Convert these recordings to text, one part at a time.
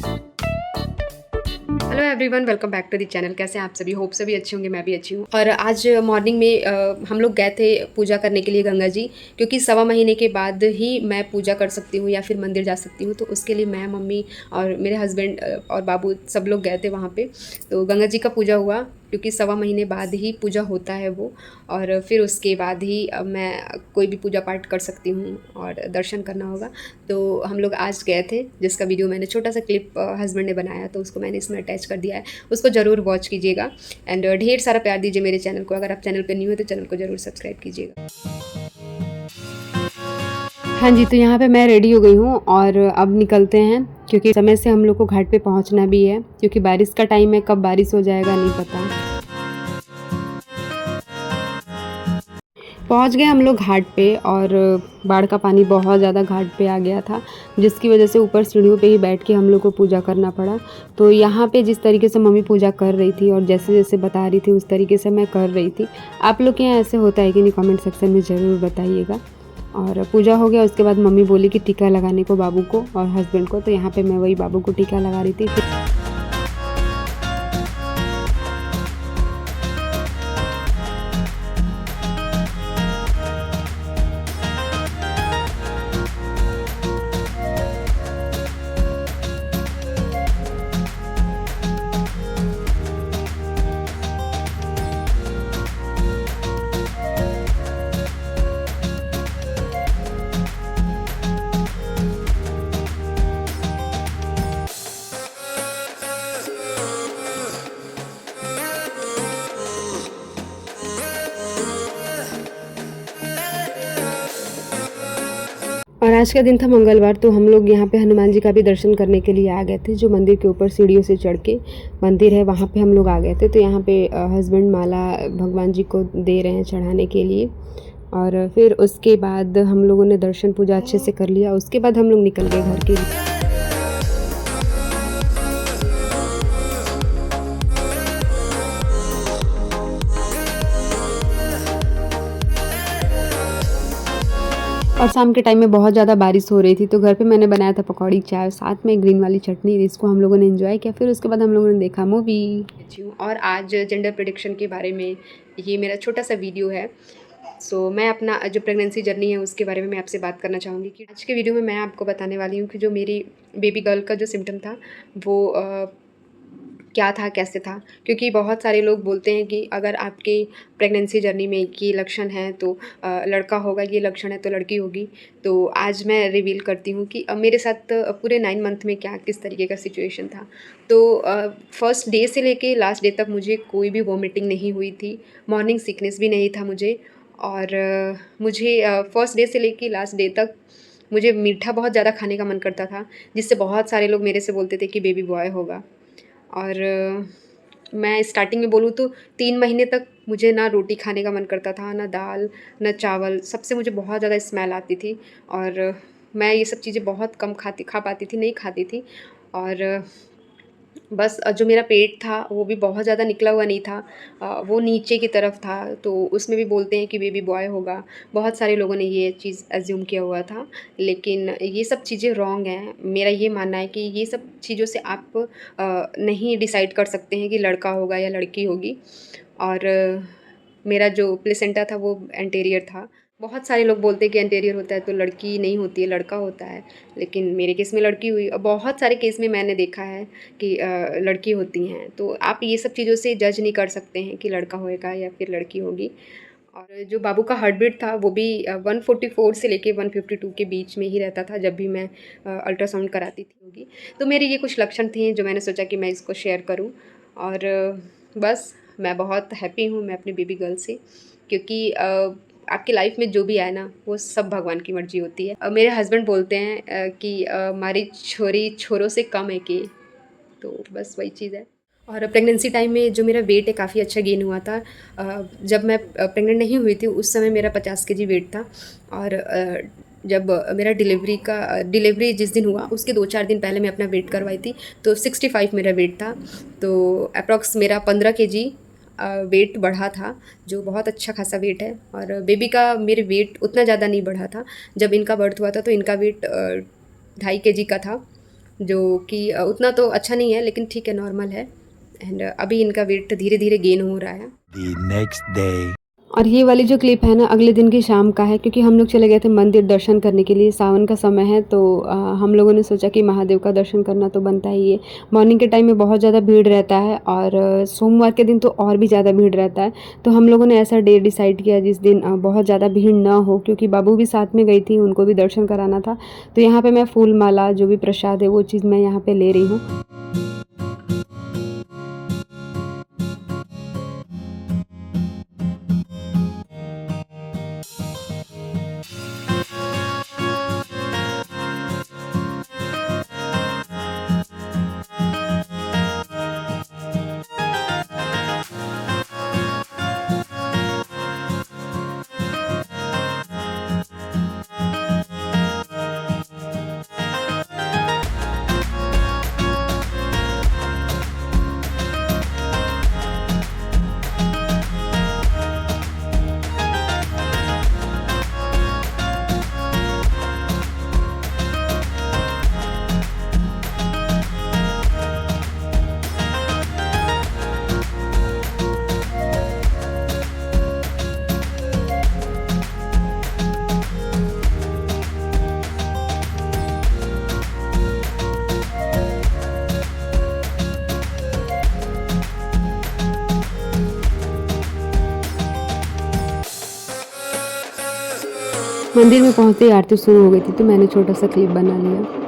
Hello everyone, welcome back to the channel. कैसे हैं आप सभी? होप सभी अच्छे होंगे, मैं भी अच्छी हूँ। और आज मॉर्निंग में हम लोग गए थे पूजा करने के लिए गंगा जी, क्योंकि सवा महीने के बाद ही मैं पूजा कर सकती हूँ या फिर मंदिर जा सकती हूँ। तो उसके लिए मैं, मम्मी और मेरे हस्बैंड और बाबू सब लोग गए थे वहाँ पे। तो गंगा जी का पूजा हुआ, क्योंकि सवा महीने बाद ही पूजा होता है वो। और फिर उसके बाद ही मैं कोई भी पूजा पाठ कर सकती हूँ और दर्शन करना होगा। तो हम लोग आज गए थे, जिसका वीडियो मैंने छोटा सा क्लिप हस्बैंड ने बनाया, तो उसको मैंने इसमें अटैच कर दिया है। उसको ज़रूर वॉच कीजिएगा एंड ढेर सारा प्यार दीजिए मेरे चैनल को। अगर आप चैनल पर न्यू हो तो चैनल को ज़रूर सब्सक्राइब कीजिएगा। हाँ जी, तो यहाँ पे मैं रेडी हो गई हूँ और अब निकलते हैं, क्योंकि समय से हम लोग को घाट पे पहुँचना भी है, क्योंकि बारिश का टाइम है, कब बारिश हो जाएगा नहीं पता। पहुंच गए हम लोग घाट पे, और बाढ़ का पानी बहुत ज़्यादा घाट पे आ गया था, जिसकी वजह से ऊपर सीढ़ियों पे ही बैठ के हम लोग को पूजा करना पड़ा। तो यहाँ पे जिस तरीके से मम्मी पूजा कर रही थी और जैसे जैसे बता रही थी उस तरीके से मैं कर रही थी। आप लोग के यहाँ ऐसे होता है कि नहीं? कमेंट सेक्शन में ज़रूर बताइएगा। और पूजा हो गया, उसके बाद मम्मी बोली कि टीका लगाने को बाबू को और हस्बैंड को, तो यहाँ पर मैं वही बाबू को टीका लगा रही थी। और आज का दिन था मंगलवार, तो हम लोग यहाँ पे हनुमान जी का भी दर्शन करने के लिए आ गए थे, जो मंदिर के ऊपर सीढ़ियों से चढ़ के मंदिर है वहाँ पे हम लोग आ गए थे। तो यहाँ पे हस्बैंड माला भगवान जी को दे रहे हैं चढ़ाने के लिए। और फिर उसके बाद हम लोगों ने दर्शन पूजा अच्छे से कर लिया, उसके बाद हम लोग निकल गए घर के लिए। और शाम के टाइम में बहुत ज़्यादा बारिश हो रही थी, तो घर पे मैंने बनाया था पकौड़ी, चाय, साथ में ग्रीन वाली चटनी। इसको हम लोगों ने एंजॉय किया। फिर उसके बाद हम लोगों ने देखा मूवी। और आज जेंडर प्रेडिक्शन के बारे में ये मेरा छोटा सा वीडियो है। मैं अपना जो प्रेगनेंसी जर्नी है उसके बारे में मैं आपसे बात करना चाहूँगी। कि आज के वीडियो में मैं आपको बताने वाली हूँ कि जो मेरी बेबी गर्ल का जो सिम्टम था वो क्या था, कैसे था। क्योंकि बहुत सारे लोग बोलते हैं कि अगर आपके प्रेगनेंसी जर्नी में ये लक्षण है तो लड़का होगा, ये लक्षण है तो लड़की होगी। तो आज मैं रिवील करती हूँ कि मेरे साथ पूरे 9 मंथ में क्या किस तरीके का सिचुएशन था। तो फर्स्ट डे से लेके लास्ट डे तक मुझे कोई भी वॉमिटिंग नहीं हुई थी, मॉर्निंग सिकनेस भी नहीं था मुझे। और मुझे फर्स्ट डे से लेके लास्ट डे तक मुझे मीठा बहुत ज़्यादा खाने का मन करता था, जिससे बहुत सारे लोग मेरे से बोलते थे कि बेबी बॉय होगा। और मैं स्टार्टिंग में बोलूँ तो 3 महीने तक मुझे ना रोटी खाने का मन करता था, ना दाल, ना चावल। सबसे मुझे बहुत ज़्यादा स्मेल आती थी, और मैं ये सब चीज़ें बहुत कम खा पाती थी, नहीं खाती थी। और बस जो मेरा पेट था वो भी बहुत ज़्यादा निकला हुआ नहीं था, वो नीचे की तरफ था। तो उसमें भी बोलते हैं कि बेबी बॉय होगा। बहुत सारे लोगों ने ये चीज़ एज्यूम किया हुआ था, लेकिन ये सब चीज़ें रॉन्ग हैं। मेरा ये मानना है कि ये सब चीज़ों से आप नहीं डिसाइड कर सकते हैं कि लड़का होगा या लड़की होगी। और मेरा जो प्लेसेंटा था वो एंटीरियर था। बहुत सारे लोग बोलते हैं कि एंटीरियर होता है तो लड़की नहीं होती है, लड़का होता है। लेकिन मेरे केस में लड़की हुई, और बहुत सारे केस में मैंने देखा है कि लड़की होती हैं। तो आप ये सब चीज़ों से जज नहीं कर सकते हैं कि लड़का होएगा या फिर लड़की होगी। और जो बाबू का हार्ट बीट था वो भी 144 से लेके 152 के बीच में ही रहता था, जब भी मैं अल्ट्रासाउंड कराती थी होगी। तो मेरे ये कुछ लक्षण थे जो मैंने सोचा कि मैं इसको शेयर करूं। और बस मैं बहुत हैप्पी हूं मैं अपनी बेबी गर्ल से, क्योंकि आपकी लाइफ में जो भी आए ना वो सब भगवान की मर्जी होती है। मेरे हस्बैंड बोलते हैं कि हमारी छोरी छोरों से कम है कि, तो बस वही चीज़ है। और प्रेगनेंसी टाइम में जो मेरा वेट है काफ़ी अच्छा गेन हुआ था। जब मैं प्रेग्नेंट नहीं हुई थी उस समय मेरा 50 केजी वेट था। और जब मेरा डिलीवरी जिस दिन हुआ उसके 2-4 दिन पहले मैं अपना वेट करवाई थी, तो 65 मेरा वेट था। तो अप्रॉक्स मेरा 15 केजी वेट बढ़ा था, जो बहुत अच्छा खासा वेट है। और बेबी का मेरे वेट उतना ज़्यादा नहीं बढ़ा था। जब इनका बर्थ हुआ था तो इनका वेट 2.5 केजी का था, जो कि उतना तो अच्छा नहीं है, लेकिन ठीक है, नॉर्मल है। एंड अभी इनका वेट धीरे धीरे गेन हो रहा है। The next day. और ये वाली जो क्लिप है ना, अगले दिन की शाम का है, क्योंकि हम लोग चले गए थे मंदिर दर्शन करने के लिए। सावन का समय है, तो हम लोगों ने सोचा कि महादेव का दर्शन करना तो बनता ही है। मॉर्निंग के टाइम में बहुत ज़्यादा भीड़ रहता है, और सोमवार के दिन तो और भी ज़्यादा भीड़ रहता है। तो हम लोगों ने ऐसा डे डिसाइड किया जिस दिन बहुत ज़्यादा भीड़ ना हो, क्योंकि बाबू भी साथ में गई थी, उनको भी दर्शन कराना था। तो यहाँ पर मैं फूल माला, जो भी प्रसाद है, वो चीज़ मैं यहाँ पर ले रही हूँ। मंदिर में पहुँचते ही आरती शुरू हो गई थी, तो मैंने छोटा सा क्लिप बना लिया।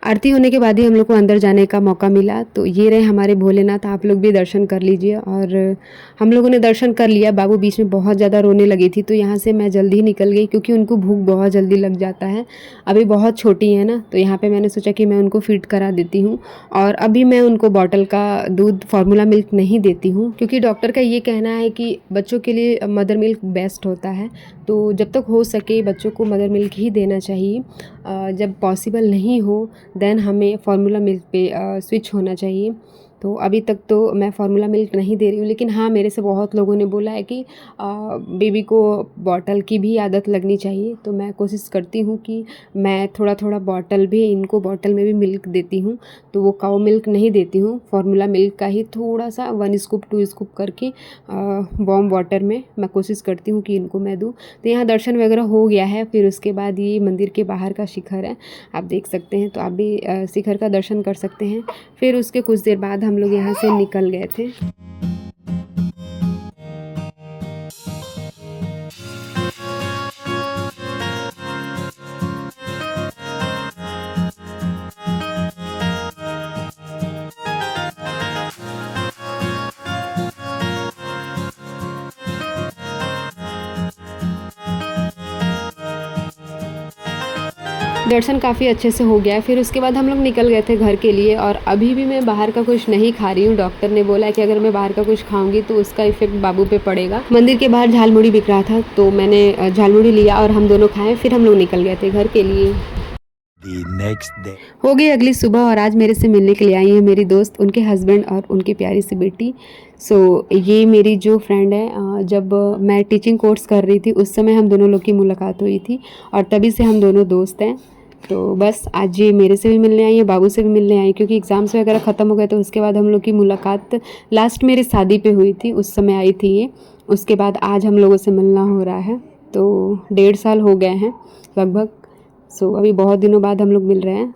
आरती होने के बाद ही हम लोग को अंदर जाने का मौका मिला। तो ये रहे हमारे भोलेनाथ, आप लोग भी दर्शन कर लीजिए। और हम लोगों ने दर्शन कर लिया। बाबू बीच में बहुत ज़्यादा रोने लगी थी, तो यहाँ से मैं जल्दी ही निकल गई, क्योंकि उनको भूख बहुत जल्दी लग जाता है। अभी बहुत छोटी है ना, तो यहाँ पे मैंने सोचा कि मैं उनको फीड करा देती हूँ। और अभी मैं उनको बॉटल का दूध, फार्मूला मिल्क नहीं देती हूँ, क्योंकि डॉक्टर का ये कहना है कि बच्चों के लिए मदर मिल्क बेस्ट होता है। तो जब तक हो सके बच्चों को मदर मिल्क ही देना चाहिए। जब पॉसिबल नहीं हो देन हमें फार्मूला मिल्क पे स्विच होना चाहिए। तो अभी तक तो मैं फार्मूला मिल्क नहीं दे रही हूँ, लेकिन हाँ, मेरे से बहुत लोगों ने बोला है कि बेबी को बॉटल की भी आदत लगनी चाहिए। तो मैं कोशिश करती हूँ कि मैं थोड़ा थोड़ा बॉटल भी, इनको बॉटल में भी मिल्क देती हूँ। तो वो काऊ मिल्क नहीं देती हूँ, फार्मूला मिल्क का ही थोड़ा सा 1 स्कूप 2 स्कूप करके वार्म वाटर में मैं कोशिश करती हूँ कि इनको मैं दूँ। तो यहाँ दर्शन वगैरह हो गया है। फिर उसके बाद ये मंदिर के बाहर का शिखर है, आप देख सकते हैं। तो आप भी शिखर का दर्शन कर सकते हैं। फिर उसके कुछ देर बाद हम लोग यहाँ से निकल गए थे। दर्शन काफ़ी अच्छे से हो गया। फिर उसके बाद हम लोग निकल गए थे घर के लिए। और अभी भी मैं बाहर का कुछ नहीं खा रही हूँ। डॉक्टर ने बोला कि अगर मैं बाहर का कुछ खाऊंगी तो उसका इफेक्ट बाबू पे पड़ेगा। मंदिर के बाहर झालमुड़ी बिक रहा था, तो मैंने झालमुड़ी लिया और हम दोनों खाए। फिर हम लोग निकल गए थे घर के लिए। The next day. हो गई अगली सुबह, और आज मेरे से मिलने के लिए आई है मेरी दोस्त, उनके हस्बैंड और उनकी प्यारी सी बेटी। ये मेरी जो फ्रेंड है, जब मैं टीचिंग कोर्स कर रही थी उस समय हम दोनों लोग की मुलाकात हुई थी, और तभी से हम दोनों दोस्त हैं। तो बस आज ये मेरे से भी मिलने आई है, बाबू से भी मिलने आई, क्योंकि एग्ज़ाम्स वगैरह ख़त्म हो गए। तो उसके बाद हम लोग की मुलाकात लास्ट मेरी शादी पे हुई थी, उस समय आई थी ये। उसके बाद आज हम लोगों से मिलना हो रहा है। तो 1.5 साल हो गए हैं लगभग। अभी बहुत दिनों बाद हम लोग मिल रहे हैं।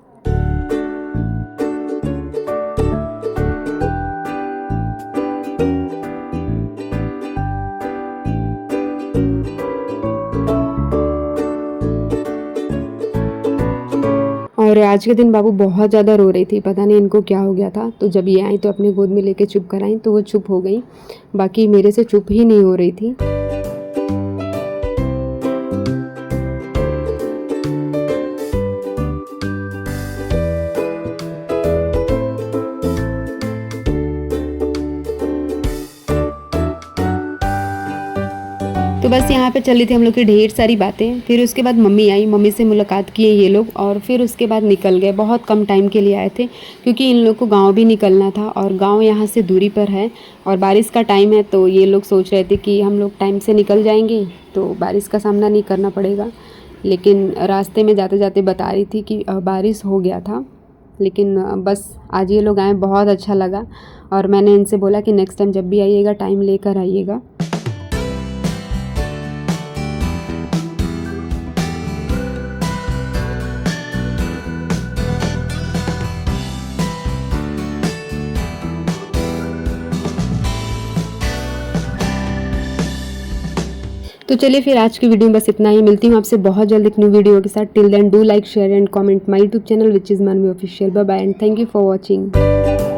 और आज के दिन बाबू बहुत ज़्यादा रो रही थी, पता नहीं इनको क्या हो गया था। तो जब ये आई तो अपने गोद में लेके चुप कराई तो वो चुप हो गई, बाकी मेरे से चुप ही नहीं हो रही थी। तो बस यहाँ पे चल रही थी हम लोग की ढेर सारी बातें। फिर उसके बाद मम्मी आई, मम्मी से मुलाकात किए ये लोग और फिर उसके बाद निकल गए। बहुत कम टाइम के लिए आए थे क्योंकि इन लोग को गांव भी निकलना था और गांव यहाँ से दूरी पर है और बारिश का टाइम है, तो ये लोग सोच रहे थे कि हम लोग टाइम से निकल जाएंगे तो बारिश का सामना नहीं करना पड़ेगा। लेकिन रास्ते में जाते जाते बता रही थी कि बारिश हो गया था। लेकिन बस आज ये लोग आए, बहुत अच्छा लगा और मैंने इनसे बोला कि नेक्स्ट टाइम जब भी आइएगा टाइम लेकर आइएगा। तो चलिए फिर आज की वीडियो में बस इतना ही। मिलती हूँ आपसे बहुत जल्द एक न्यू वीडियो के साथ। Till then do like share and comment my YouTube channel which is Manvi official. Bye bye and thank you for watching.